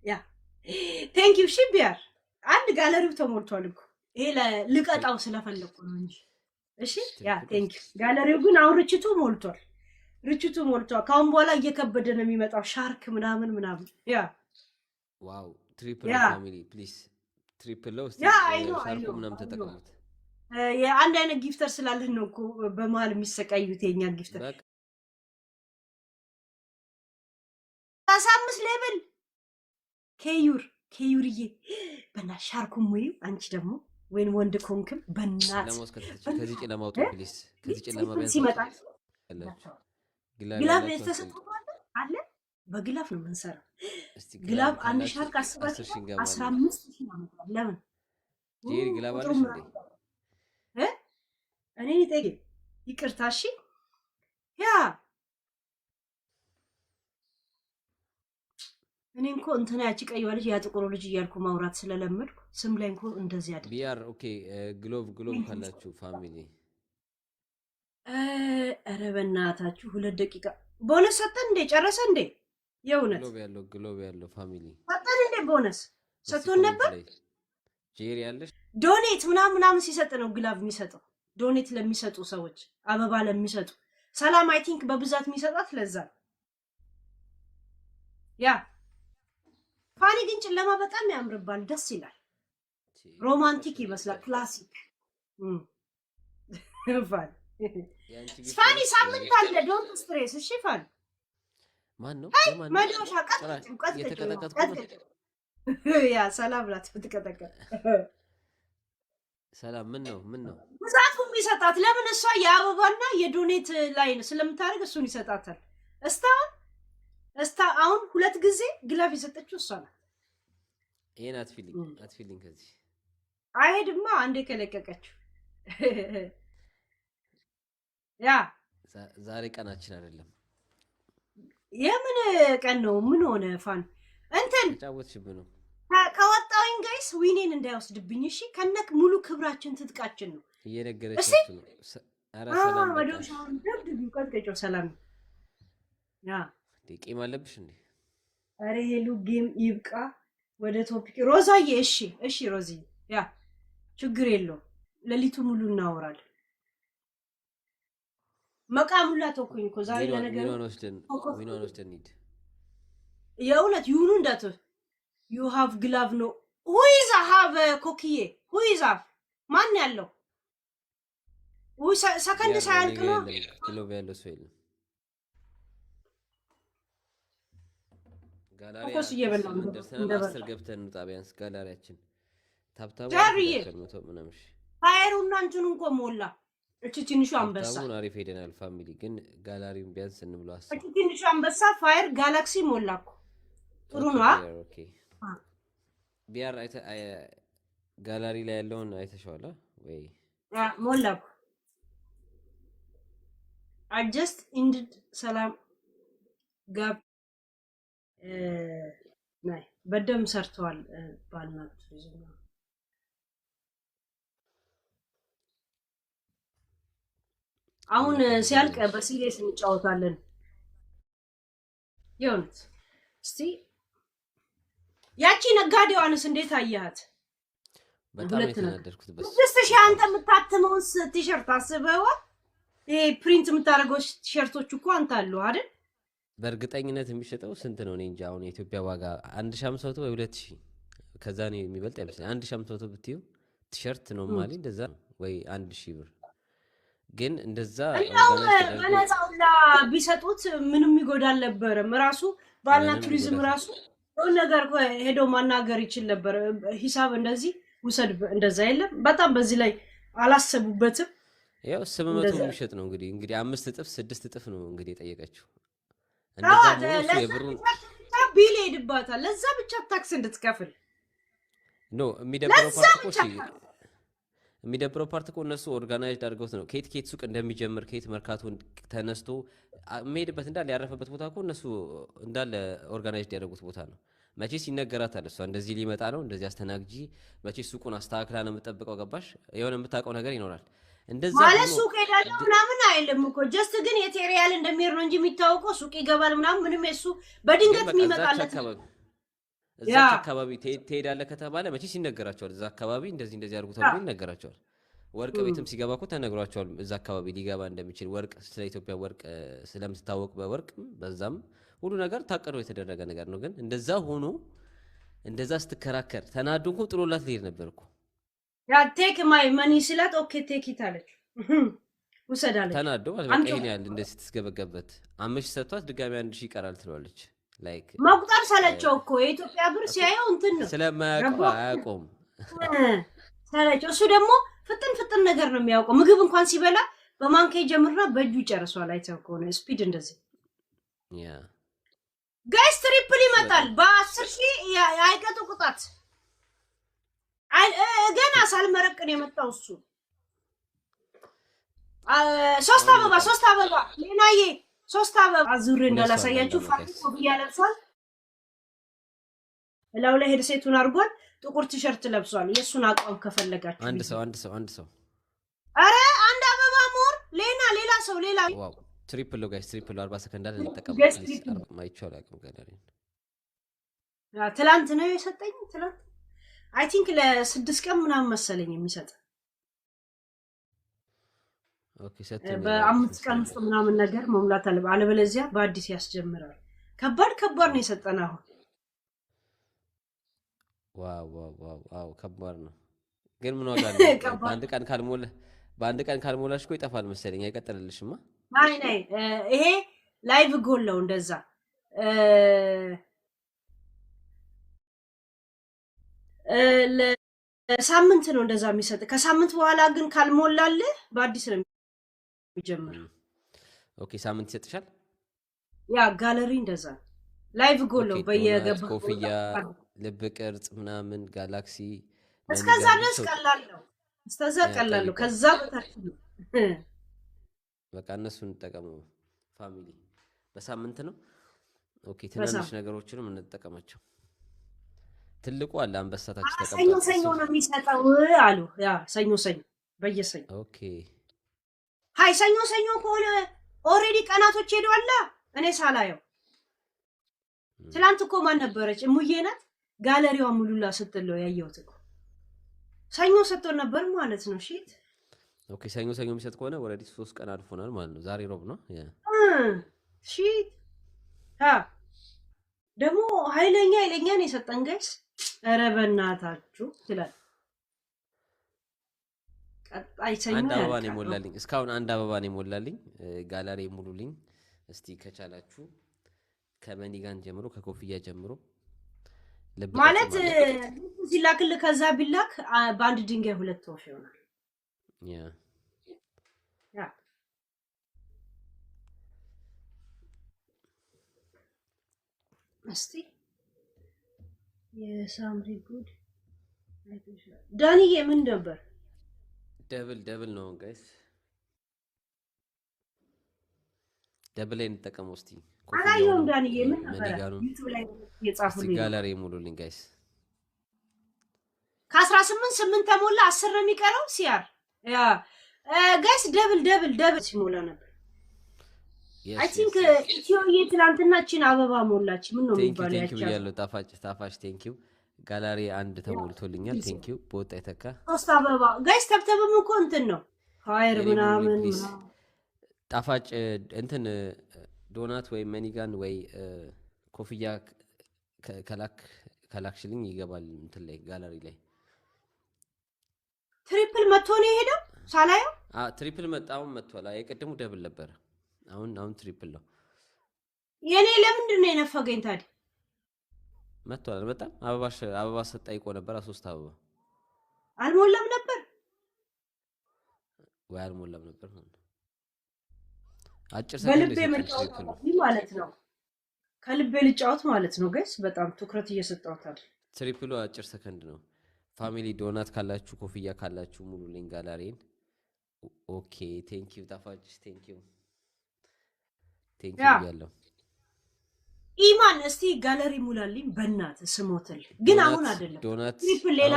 ያ ቴንክ ዩ ሺቢያር አንድ ጋለሪው ተሞልቷል እኮ ይሄ ልቀጣው ስለፈለኩ ነው እንጂ እሺ ያ ቴንክ ዩ ጋለሪው ግን አሁን ርችቱ ሞልቷል ካሁን በኋላ እየከበደ ነው የሚመጣው ሻርክ ምናምን ያ ዋው ትሪፕል ፋሚሊ ፕሊዝ ትሪፕል ነው ሻርኩ ምናምን ተጠቀሙት የአንድ አይነት ጊፍተር ስላለን ነው እኮ በመሃል የሚሰቃዩት የኛ ጊፍተር 15 ሌቭል ከዩርዬ በና ሻርኩም ወይ አንቺ ደግሞ ወይን ወንድ ኮንክም በእናት ከዚህ ጨለማ አውጡ ፕሊዝ ከዚህ ጨለማ ቢያንስ ሲመጣ ግላብ ተሰጥቷል አለ በግላፍ ነው የምንሰራው ግላብ አንድ ሻርክ አስባችሁ 15000 ነው ለምን ጄሪ ግላብ አለሽ እንዴ እኔ ይጠይቅ ይቅርታ እሺ ያ እኔ እንኳን እንትና ያቺ ቀይዋ ልጅ ያ ጥቁሩ ልጅ እያልኩ ማውራት ስለለመድኩ ስም ላይ እንኳን እንደዚህ አይደል ቢአር ኦኬ ግሎቭ ካላችሁ ፋሚሊ ኧረ በእናታችሁ 2 ደቂቃ ቦነስ ሰጠን እንዴ ጨረሰ እንዴ የእውነት ግሎቭ ያለው ፋሚሊ ሰጠን እንዴ ቦነስ ሰጥቶን ነበር ጄሪ ያለሽ ዶኔት ምናምን ሲሰጥ ነው ግላቭ የሚሰጠው ዶኔት ለሚሰጡ ሰዎች አበባ ለሚሰጡ ሰላም አይ ቲንክ በብዛት የሚሰጣት ለዛ ያ ፋኒ ግን ጨለማ በጣም ያምርባል ደስ ይላል ሮማንቲክ ይመስላል ክላሲክ ፋኒ ሳምንት አለ ዶንት ስትሬስ እሺ ፋኒ ማን ነው መዶሻ ቀጥ ያ ሰላም ናት ብትቀጠቀጥ ሰላም ምን ነው ብዛቱም ይሰጣት ለምን እሷ የአበባና የዶኔት ላይ ስለምታደርግ እሱን ይሰጣታል አሁን 2 ጊዜ ግላፍ የሰጠችው እሷ ናት ይሄን አትፊሊንግ ከዚህ አይሄድማ አንዴ ከለቀቀችው ያ ዛሬ ቀናችን አይደለም የምን ቀን ነው ምን ሆነ ፋን እንትን ተጫወትሽብኝ ነው ከወጣውኝ ጋይስ ዊኔን እንዳይወስድብኝ እሺ ከነክ ሙሉ ክብራችን ትጥቃችን ነው እየነገረችው ነው አራ ሰላም ወዶሻውን ደብድብ ቀጥቀጮ ሰላም ያ ጌም አለብሽ እንዴ አሬ ሄሉ ጌም ይብቃ ወደ ቶፒክ ሮዛዬ እሺ ሮዚ ያ ችግር የለው ለሊቱ ሙሉ እናወራለን መቃሙላ ተኩኝ እኮ ዛሬ ለነገሩ ዊኖን ወስደን ሂድ የእውነት ይሁኑ እንዳት you have glove no who is have ኮኪዬ who is have ማን ያለው ሰከንድ ሳያልቅ ነው ግሎቭ ያለው ሰው የለም ጋላሪ ኮስ እየበላው እንደርሰናል 10 ገብተን ነው ጣቢያንስ ጋላሪያችን ታብታቡ ምናምን ፋየሩና አንቺን እንኳን ሞላ እቺ ትንሹ አንበሳ ታቡን አሪፍ ሄደናል ፋሚሊ ግን ጋላሪውን ቢያንስ እንብሎ አስብ እቺ ትንሹ አንበሳ ፋየር ጋላክሲ ሞላኩ ጥሩ ነው ኦኬ ቢአር ጋላሪ ላይ ያለውን አይተሽዋል ወይ ሞላኩ I just ended ሰላም ጋብ ናይ በደም ሰርተዋል ባልና ቱሪዝም አሁን ሲያልቅ በሲሪየስ እንጫወታለን የውነት እስቲ ያቺ ነጋዴዋንስ እንዴት አያት በጣም የተናደድኩት በስ አንተ የምታትመውን ቲሸርት አስበው ይሄ ፕሪንት የምታደርገው ቲሸርቶች እኮ አንተ አለው አይደል በእርግጠኝነት የሚሸጠው ስንት ነው እኔ እንጃ አሁን የኢትዮጵያ ዋጋ 1500 ወይ 2000 ከዛ ነው የሚበልጥ አይመስልም 1500 ብትዩ ቲሸርት ነው ማለት እንደዛ ወይ 1000 ብር ግን እንደዛ በነፃውላ ቢሰጡት ምንም ይጎዳል ነበር ራሱ ባልና ቱሪዝም ራሱ ነው ነገር ሄዶ ማናገር ይችል ነበር ሂሳብ እንደዚህ ውሰድ እንደዛ የለም በጣም በዚህ ላይ አላሰቡበትም ያው 700 የሚሸጥ ነው እንግዲህ 5 እጥፍ 6 እጥፍ ነው እንግዲህ የጠየቀችው እንደዛ ነው የብሩን ቢል ሄድባታል ለዛ ብቻ ታክስ እንድትከፍል ኖ የሚደብረው ፓርት እኮ እነሱ ኦርጋናይዝድ አድርገውት ነው ኬት ሱቅ እንደሚጀምር ኬት መርካቶ ተነስቶ የሚሄድበት እንዳለ ያረፈበት ቦታ እኮ እነሱ እንዳለ ኦርጋናይዝድ ያደረጉት ቦታ ነው መቼስ ይነገራታል እሷ እንደዚህ ሊመጣ ነው እንደዚህ አስተናግጂ መቼስ ሱቁን አስተካክላ ነው የምትጠብቀው ገባሽ የሆነ የምታውቀው ነገር ይኖራል እንደዛ ማለት ሱቅ ሄዳለሁ ምናምን አይልም እኮ ጀስት ግን የቴሪያል እንደሚሄድ ነው እንጂ የሚታወቀው ሱቅ ይገባል ምናምን ምንም እሱ በድንገት የሚመጣለት እዛች አካባቢ ትሄዳለህ ከተባለ መቼስ ይነገራቸዋል። እዛ አካባቢ እንደዚህ አድርጉ ተብሎ ይነገራቸዋል። ወርቅ ቤትም ሲገባ እኮ ተነግሯቸዋል እዛ አካባቢ ሊገባ እንደሚችል ወርቅ ስለ ኢትዮጵያ ወርቅ ስለምትታወቅ በወርቅ በዛም ሁሉ ነገር ታቀዶ የተደረገ ነገር ነው። ግን እንደዛ ሆኖ እንደዛ ስትከራከር ተናዶ እኮ ጥሎላት ሊሄድ ነበር እኮ። ያ ቴክ ማይ መኒ ስላት ኦኬ ቴክ ኢት አለች። ወሰዳለች ተናዶ ማለት በቃ ይሄን ያህል እንደዚህ ስትገበገበት 5 ሰጥቷት ድጋሚ 1000 ይቀራል ትለዋለች። ላይክ መቁጠር ሰለቸው እኮ የኢትዮጵያ ብር ሲያየው እንትን ነው ስለማያውቀው አያውቀውም ሰለቸው። እሱ ደግሞ ፍጥን ነገር ነው የሚያውቀው። ምግብ እንኳን ሲበላ በማንኪያ ጀምርና በእጁ ይጨርሷል። አይተው ከሆነ ስፒድ እንደዚህ ያ ጋይስ ትሪፕል ይመጣል በ10000 አይቀጡ ቁጣት ገና ሳልመረቅን የመጣው እሱ 3 አበባ ሌናዬ 3 አበባ አዙሬ እንዳላሳያችሁ ፋክቶ ብያለብሷል። እላው ላይ ሄድሴቱን አድርጓል። ጥቁር ቲሸርት ለብሷል። የሱን አቋም ከፈለጋችሁ አንድ ሰው አረ አንድ አበባ ሞር ሌላ ሰው ዋው ትሪፕል ነው ጋይስ ትሪፕል 40 ሰከንድ አለ እንጠቀም ማይቻል አቅም ገዳሪ ትላንት ነው የሰጠኝ ትላንት አይ ቲንክ ለ6 ቀን ምናምን መሰለኝ የሚሰጥ ኦኬ ሰጠኝ በ5 ቀን ውስጥ ምናምን ነገር መሙላት አለበለዚያ በአዲስ ያስጀምራል። ከባድ ነው የሰጠና አሁን ዋው ከባድ ነው። ግን ምን ዋጋ አለው? በአንድ ቀን ካልሞላሽ እኮ ይጠፋል መሰለኝ አይቀጥልልሽማ። ናይ ይሄ ላይቭ ጎል ነው እንደዛ ለሳምንት ነው እንደዛ የሚሰጥ። ከሳምንት በኋላ ግን ካልሞላልህ በአዲስ ነው የሚጀምር። ኦኬ ሳምንት ይሰጥሻል። ያ ጋለሪ እንደዛ ላይቭ ጎል ነው በየገባ ኮፍያ ልብ ቅርጽ ምናምን ጋላክሲ እስከዛ ድረስ ቀላል ነው። ከዛ በታች ነው በቃ እነሱን ተጠቀሙ ፋሚሊ። በሳምንት ነው ኦኬ ትናንሽ ነገሮችንም እንጠቀማቸው። ትልቁ አለ አንበሳታች ተቀበለ ሰኞ ነው የሚሰጠው አሉ። ያ ሰኞ በየሰኞ ኦኬ ሃይ ሰኞ ከሆነ ኦሬዲ ቀናቶች ሄደዋል። እኔ ሳላየው ትላንት እኮ ማን ነበረች እሙዬ ናት ጋለሪዋ ሙሉላ ስትለው ያየሁት እኮ ሰኞ ሰጥቶ ነበር ማለት ነው። ሺት ኦኬ ሰኞ የሚሰጥ ከሆነ ኦሬዲ 3 ቀን አልፎናል ማለት ነው። ዛሬ ሮብ ነው ያ ሺት ደግሞ ኃይለኛ ነው የሰጠን ጋይስ። ኧረ በእናታችሁ ይላል። ቀጣይ ሰኞ አንድ አበባ ነው ሞላልኝ። እስካሁን አንድ አበባ ነው ሞላልኝ። ጋላሪ ሙሉልኝ እስቲ ከቻላችሁ ከመኒጋን ጀምሮ ከኮፍያ ጀምሮ ማለት ሲላክል ከዛ ቢላክ በአንድ ድንጋይ 2 ወፍ ይሆናል። ያ እስቲ የሳምሪ ጉድ ዳንዬ ምን ነበር? ደብል ነው ጋይስ ደብል ላይ እንጠቀመው እስቲ። አላየሁም ዳንዬ ምን ነበር? ዩቲዩብ ላይ የጻፉልኝ ጋለሪ ሙሉልኝ ጋይስ። ከ18 ተሞላ 10 ነው የሚቀረው ሲያር ያ ጋይስ ደብል ሲሞላ ነበር። አይ ቲንክ ኢትዮዬ ትላንትና እቺን አበባ ሞላች። ምን ነው የሚባለው? ቴንክ ዩ ያለው ጣፋጭ ቴንክ ዩ ጋላሪ አንድ ተሞልቶልኛል። ቴንክ ዩ በወጣ የተካ 3 አበባ ጋይስ ተብተብም እኮ እንትን ነው ፋየር ምናምን ጣፋጭ እንትን ዶናት ወይ መኒጋን ወይ ኮፍያ ከላክሽልኝ ይገባል እንትን ላይ ጋላሪ ላይ። ትሪፕል መጥቶ ነው የሄደው ሳላየው። ትሪፕል መጣውን መጥቷል። የቀደሙ ደብል ነበር። አሁን ትሪፕል ነው። የኔ ለምንድን ነው የነፈገኝ ታዲያ? መጥቷል በጣም አበባ ሰጣይቆ ነበር። 3 አበባ አልሞላም ነበር ወይ አልሞላም ነበር። አጭር በልቤ መጫወት ማለት ነው። ከልቤ ልጫወት ማለት ነው ጋይስ። በጣም ትኩረት እየሰጠሁት አይደል። ትሪፕሉ አጭር ሰከንድ ነው። ፋሚሊ ዶናት ካላችሁ ኮፍያ ካላችሁ ሙሉ ሊንክ ጋላሪን። ኦኬ ቴንክ ዩ ጣፋጭ ቴንክ ዩ ያለው ኢማን እስቲ ጋለሪ ሙላልኝ በእናትህ ስሞትል። ግን አሁን አይደለም ዶናት ትሪፕል ሌላ